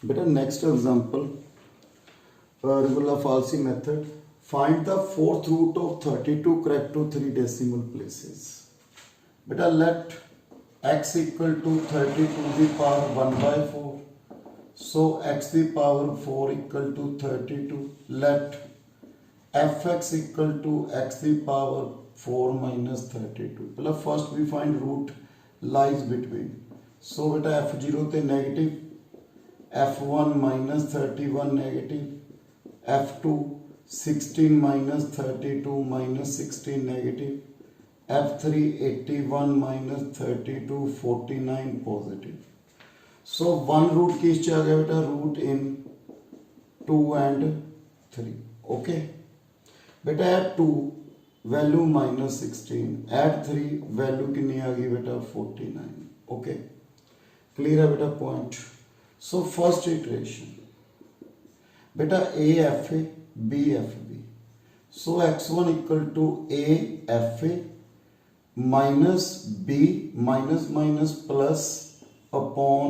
बेटा next example regular falsi method. Find the fourth root of 32 correct to 3 decimal places. Beta let x equal to 30 to the power 1 by 4. So x the power 4 equal to 32. Let fx equal to x the power 4 minus 32. Well, first we find root lies between. So beta f0 te negative, f1 minus 31 negative, f2 16 minus 32 minus 16 negative, f3 81 minus 32 49 positive. So one root किस च आ गया बेटा, root in 2 and 3. Okay बेटा add 2 value minus 16, add 3 value कितनी आ गई बेटा 49. Okay clear है बेटा पॉइंट. सो फर्स्ट इटरेशन बेटा a f a b f b. So x1 equal to a f a minus b minus minus plus upon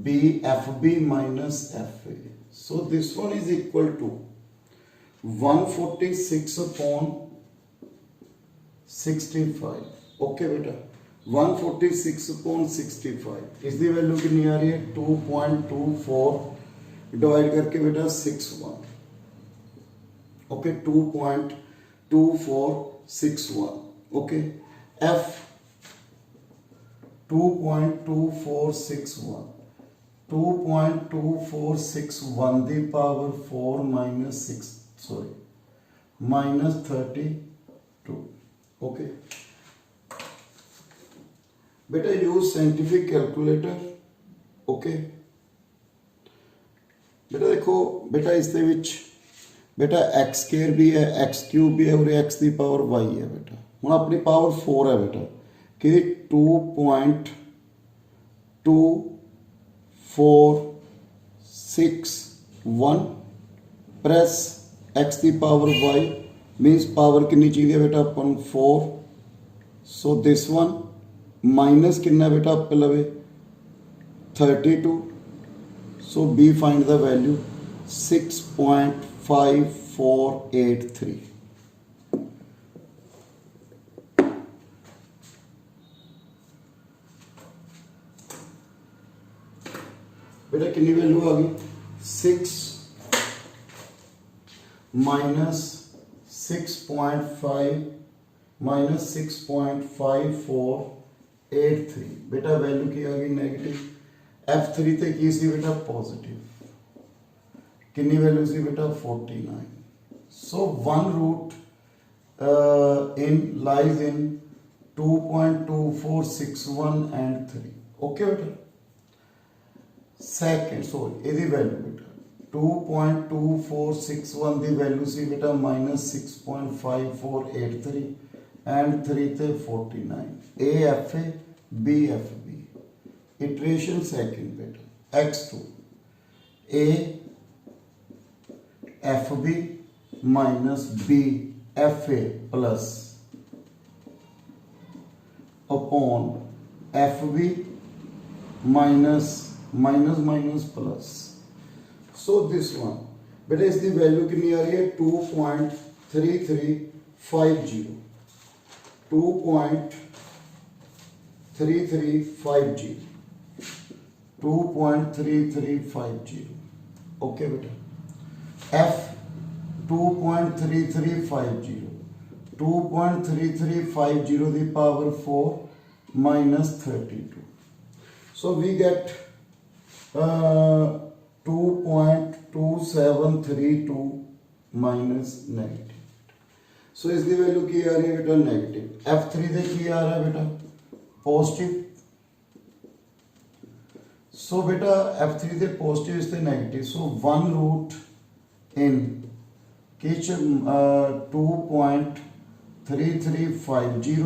b f b minus f a. So this one is equal to 146 upon 65. Okay बेटा 146 upon 65. इसकी value कितनी आ रही है 2.24 divide करके बेटा 61. Okay 2.2461. Okay F 2.2461 2.2461 the power 4 minus 6 sorry minus 32. Okay बेटा use scientific calculator. Okay बेटा देखो बेटा इसके विच बेटा एक्स स्केयर भी है, एक्स क्यूब भी है और एक्स की पावर वाई है बेटा. हूँ अपनी पावर 4 है बेटा कि 2.2461 प्लस एक्स की पावर वाई मीन्स पावर कितनी चाहिए बेटा अपन 4. सो दिस वन माइनस कितना बेटा आप लवे 32. सो बी फाइंड द वैल्यू 6.5483. बेटा कितनी वैल्यू आ गई 6 माइनस 6.5 माइनस 6.5483. बेटा वैल्यू की आ गई नेगेटिव. f3 ते की सी बेटा पॉजिटिव. कितनी वैल्यू सी बेटा 49. So one root in lies in 2.2461 and 3. Okay बेटा सेकेंड सॉरी यदि वैल्यू बेटा 2.2461 दी वैल्यू सी बेटा माइनस 6.5483 एंड 3 थे 49. A f a b f b. Iteration second बेटा x2 a f b minus b f a plus upon f b minus minus minus plus. So this one बेटा इसकी value कितनी आ रही है 2.3350 2.3350 2.3350. Okay बेटा f 2.3350 2.3350 the power 4 minus 32. So we get 2.2732 minus negative. So इसकी value की आ रही है बेटा नेगेटिव. f3 दे की आ रहा है बेटा पॉजिटिव. सो बेटा f3 दे पॉजिटिव इससे नेगेटिव. सो वन रूट इन किच 2.3350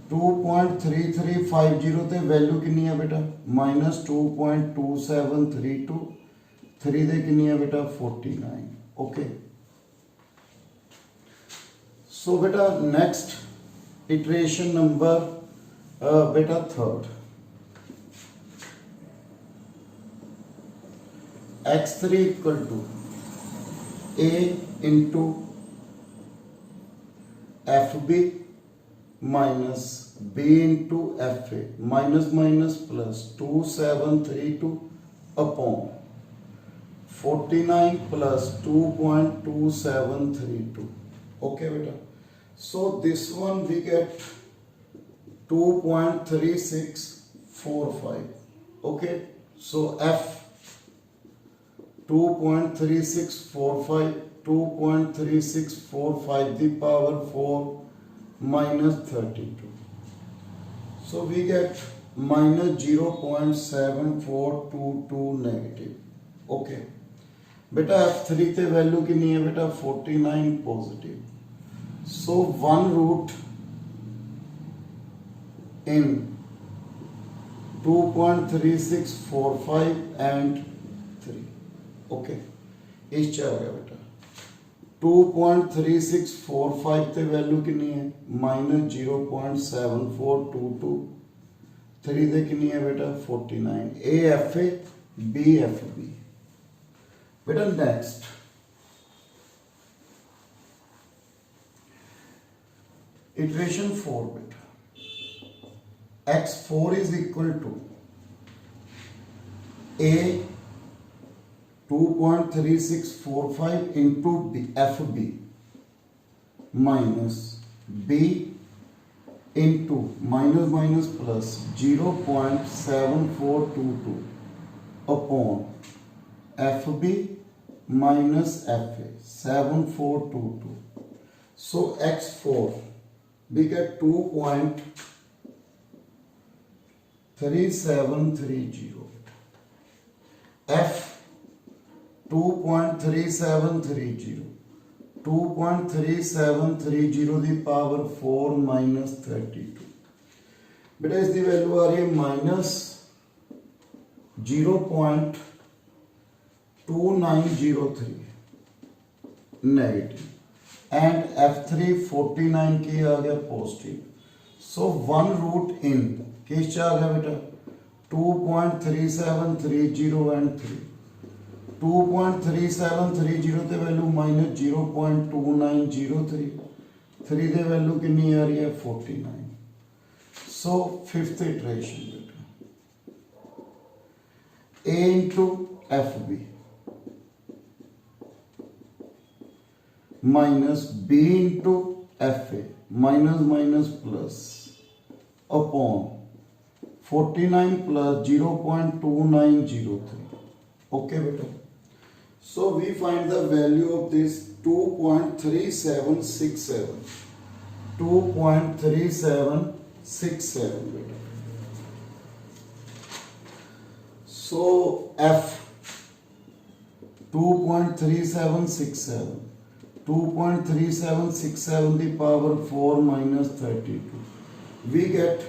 2.3350 ते वैल्यू कितनी है बेटा माइनस 2.2732 3 दे कितनी है बेटा 49. ओके सो बेटा नेक्स्ट इटरेशन नंबर बेटा third. x3 equal to a into fb minus b into fa, minus minus plus 2732 upon 49 plus 2.2732. Okay beta, so this one we get 2.3645. okay, so f 2.3645, 2.3645 the power 4 minus 32. So we get minus 0.7422 negative. Okay, बेटा f3 ते value कितनी है बेटा 49 positive. So one root in 2.3645 and 3. okay, इस आ गया बेटा 2.3645 ते value कितनी है माइनस 0.7422. 3 ते कितनी है बेटा 49. A f a b f b. बेटा नेक्स्ट इटरेशन 4 बेटा x4 is equal to a 2.3645 into b fb minus b into minus minus plus 0.7422 upon fb minus fa 7422. So x4 we get 2.3730. f 2.3730, 2.3730 the power 4 minus 32. बेटा इसकी value आ रही है minus 0.2903 negative and f3 49 की आ गया positive. सो one root इन किस आ गया बेटा 2.3730 and 3. 2.3730 ते वैल्यू माइनस 0.2903. 3 दे वैल्यू कितनी आ रही है 49. सो फिफ्थ इटरेशन बेटा a into f b minus b into f a minus minus plus upon 49 plus 0.2903. okay beta, so we find the value of this 2.3767, 2.3767 beta. So f 2.3767, 2.3767 the power 4 minus 32. We get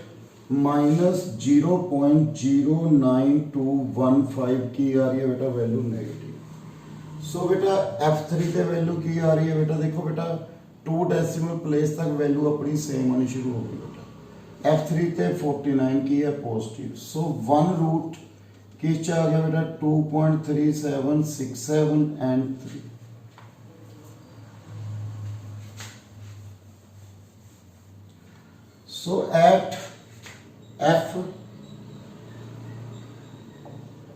minus 0.09215 की आ रही है बेटा value negative. सो बेटा f3 ते value की आ रही है बेटा देखो बेटा 2 डेसिमल प्लेस तक वैल्यू अपनी सेम आनी शुरू हो गई बेटा. f3 ते 49 की है पॉजिटिव. सो वन रूट किस आ गया बेटा 2.3767 एंड 3. सो एट f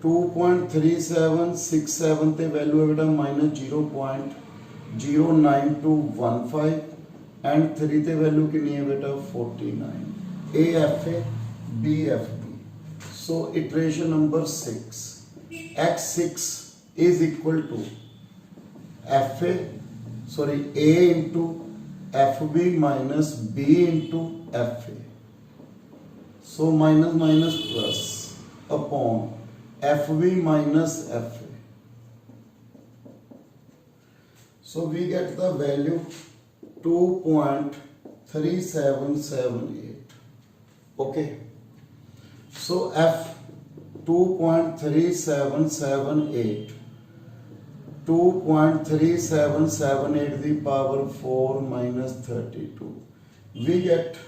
2.3767 ते वैल्यू है बेटा माइनस 0.09215 एंड 3 ते वैल्यू कितनी है बेटा 49. A f a b f b. So iteration number 6 x6 is equal to f a sorry a into f b minus b into f a. So minus minus plus upon FB minus FA. So we get the value 2.3778. Okay. So F 2.3778. 2.3778 the power 4 minus 32. We get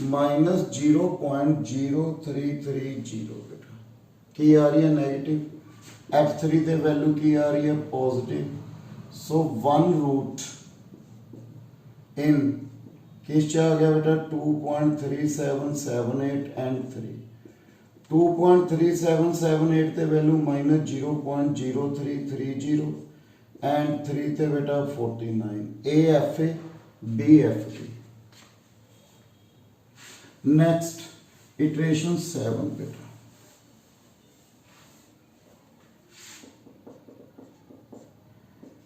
minus 0.0330 बेटा की आ रही है negative. f3 ਤੇ value ਕੀ ਆ ਰਹੀ ਹੈ positive so 1 root in किस आ गया बेटा 2.3778 एंड 3 2.3778 ते वैल्यू माइनस 0.0330 एंड 3 ते बेटा 49 a f a b f d next iteration 7 बेटा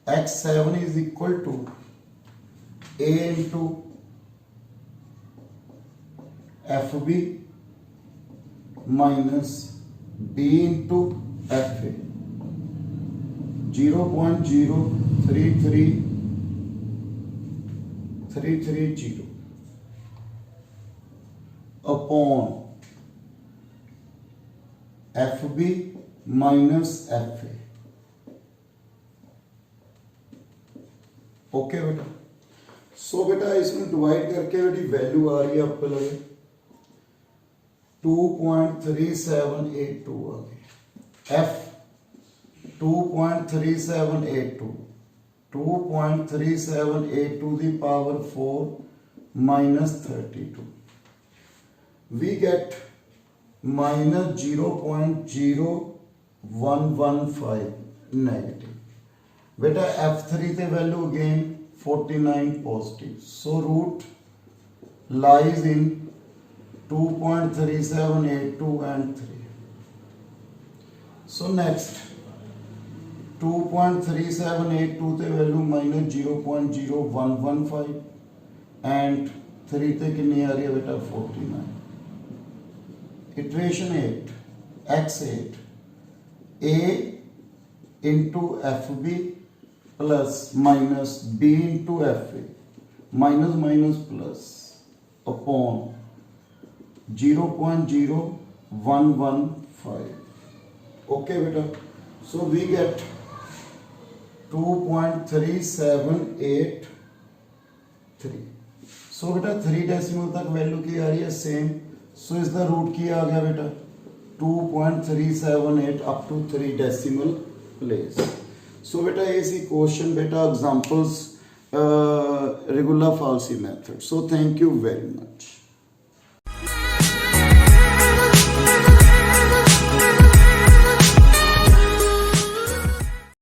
x7 is equal to a into fb minus b into fa 0.033330 upon fb minus fa okay बेटा सो बेटा इसमें डिवाइड करके बेटी वैल्यू आ रही है आपको लगे 2.3782 आ गई F 2.3782 2.3782 the power 4 minus 32 we get minus 0.0115 negative बेटा f3 ते value again 49 positive so root lies in 2.3782 and 3 so next 2.3782 ते वैल्यू माइनस 0.0115 एंड 3 ते कितनी आ रही है बेटा 49 iteration 8 x8 a into fb plus minus b into fa minus minus plus upon 0.0115 okay beta so we get 2.3783 so beta 3 decimal तक value की आ रही है सेम सो इसका रूट की आ गया बेटा 2.378 up to 3 decimal place so बेटा ये सी क्वेश्चन बेटा examples regular falsi method so thank you very much